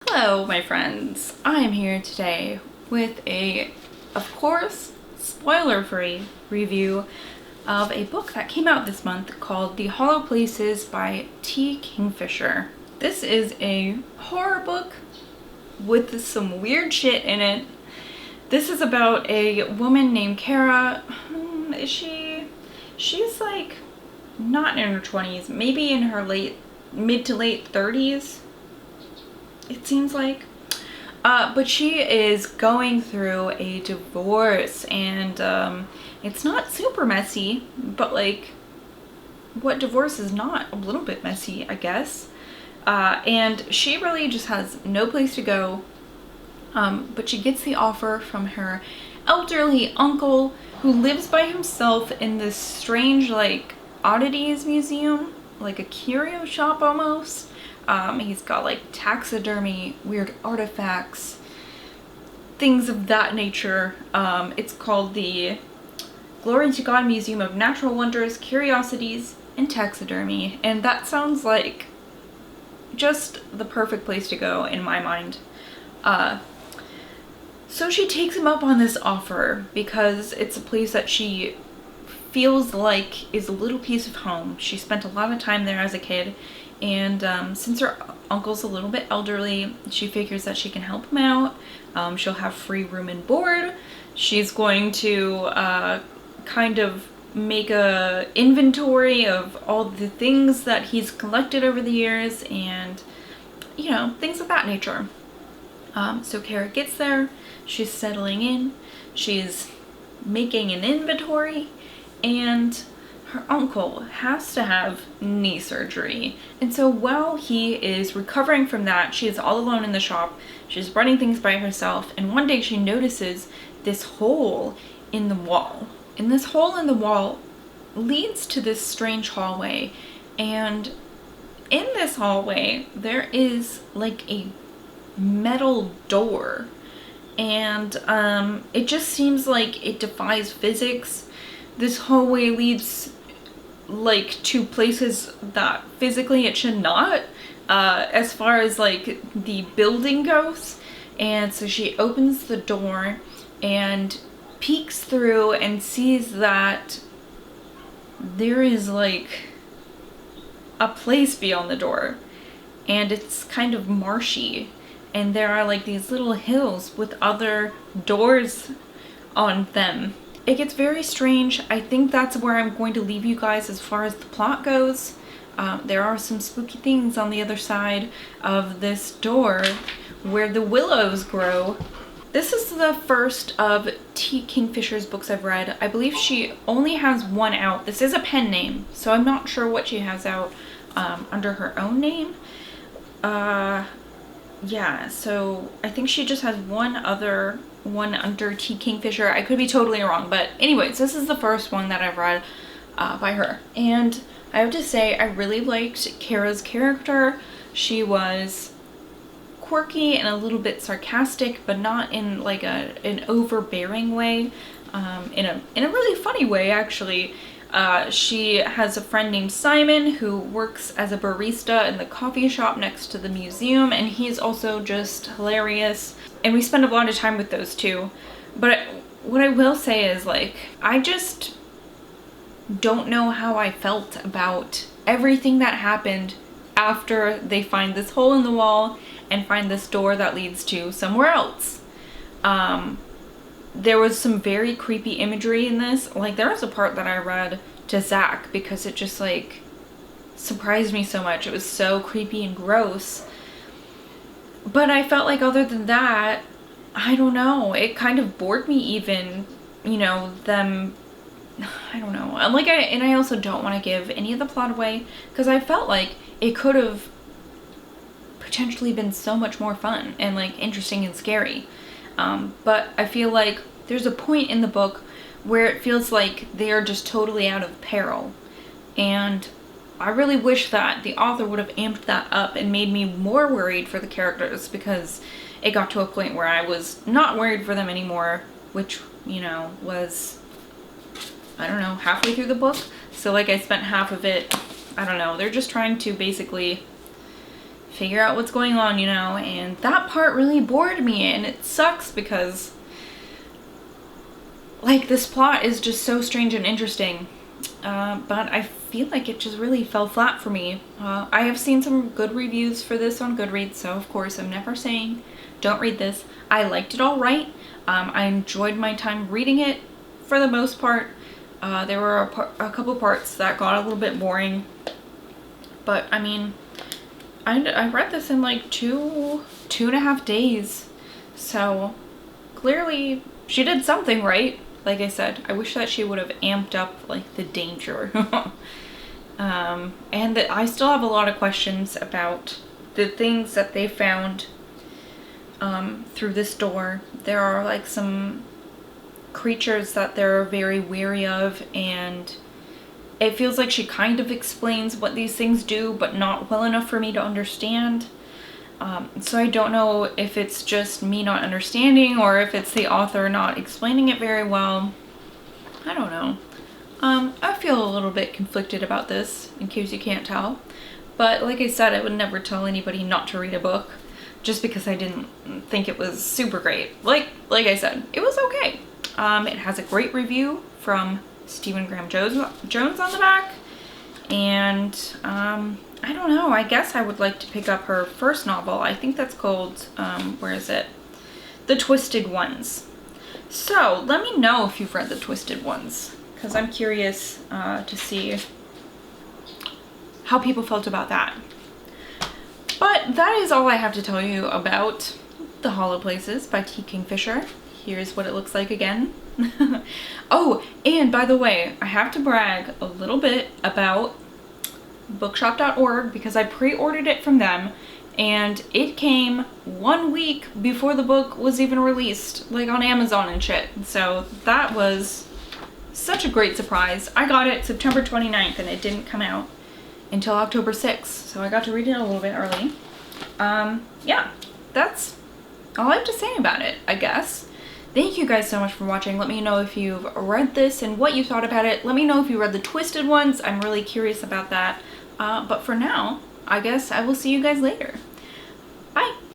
Hello, my friends. I am here today with a, of course, spoiler-free review of a book that came out this month called The Hollow Places by T Kingfisher. This is a horror book with some weird shit in it. This is about a woman named Kara. She's like not in her 20s, maybe in her mid to late 30s. It seems like. But she is going through a divorce, and it's not super messy, but like, what divorce is not a little bit messy, I guess. And she really just has no place to go, but she gets the offer from her elderly uncle who lives by himself in this strange, like, oddities museum, like a curio shop almost. He's got like taxidermy, weird artifacts, things of that nature. It's called the Glory to God Museum of Natural Wonders, Curiosities, and Taxidermy. And that sounds like just the perfect place to go in my mind. So she takes him up on this offer because it's a place that she feels like is a little piece of home. She spent a lot of time there as a kid. And since her uncle's a little bit elderly, she figures that she can help him out. She'll have free room and board. She's going to kind of make a inventory of all the things that he's collected over the years and, you know, things of that nature. So Kara gets there. She's settling in. She's making an inventory, and her uncle has to have knee surgery. And so while he is recovering from that, she is all alone in the shop. She's running things by herself, and one day she notices this hole in the wall. And this hole in the wall leads to this strange hallway. And in this hallway, there is like a metal door. And it just seems like it defies physics. This hallway leads like to places that physically it should not, as far as like the building goes. And so she opens the door and peeks through and sees that there is like a place beyond the door, and it's kind of marshy, and there are like these little hills with other doors on them. It gets very strange. I think that's where I'm going to leave you guys as far as the plot goes. There are some spooky things on the other side of this door where the willows grow. This is the first of T Kingfisher's books I've read. I believe she only has one out. This is a pen name, so I'm not sure what she has out under her own name. Yeah, so I think she just has one other one under T Kingfisher. I could be totally wrong, but anyways, this is the first one that I've read by her. And I have to say, I really liked Kara's character. She was quirky and a little bit sarcastic, but not in like an overbearing way. In a really funny way, actually. She has a friend named Simon who works as a barista in the coffee shop next to the museum, and he's also just hilarious. And we spend a lot of time with those two. But what I will say is, like, I just don't know how I felt about everything that happened after they find this hole in the wall and find this door that leads to somewhere else. There was some very creepy imagery in this. Like, there was a part that I read to Zach because it just, like, surprised me so much. It was so creepy and gross. But I felt like other than that, I don't know. It kind of bored me even, you know, them, I don't know. And I also don't want to give any of the plot away because I felt like it could have potentially been so much more fun and, like, interesting and scary. But I feel like there's a point in the book where it feels like they are just totally out of peril. And I really wish that the author would have amped that up and made me more worried for the characters, because it got to a point where I was not worried for them anymore, which, you know, was, I don't know, halfway through the book. So like I spent half of it, I don't know, they're just trying to basically figure out what's going on, you know, and that part really bored me, and it sucks because, like, this plot is just so strange and interesting, but I feel like it just really fell flat for me. I have seen some good reviews for this on Goodreads, so of course I'm never saying don't read this. I liked it all right. I enjoyed my time reading it for the most part. There were a couple parts that got a little bit boring, but I mean, I read this in like two and a half days, so clearly she did something right. Like I said, I wish that she would have amped up like the danger. And that I still have a lot of questions about the things that they found through this door. There are like some creatures that they're very wary of, and it feels like she kind of explains what these things do, but not well enough for me to understand. So I don't know if it's just me not understanding or if it's the author not explaining it very well. I don't know. I feel a little bit conflicted about this, in case you can't tell. But like I said, I would never tell anybody not to read a book just because I didn't think it was super great. Like I said, it was okay. It has a great review from Stephen Graham Jones on the back, and I don't know, I guess I would like to pick up her first novel. I think that's called, where is it? The Twisted Ones. So let me know if you've read The Twisted Ones, because I'm curious to see how people felt about that. But that is all I have to tell you about The Hollow Places by T Kingfisher. Here's what it looks like again. Oh, and by the way, I have to brag a little bit about bookshop.org because I pre-ordered it from them and it came 1 week before the book was even released, like on Amazon and shit. So that was such a great surprise. I got it September 29th and it didn't come out until October 6th, so I got to read it a little bit early. Yeah, that's all I have to say about it, I guess. Thank you guys so much for watching. Let me know if you've read this and what you thought about it. Let me know if you read The Twisted Ones. I'm really curious about that. But for now, I guess I will see you guys later.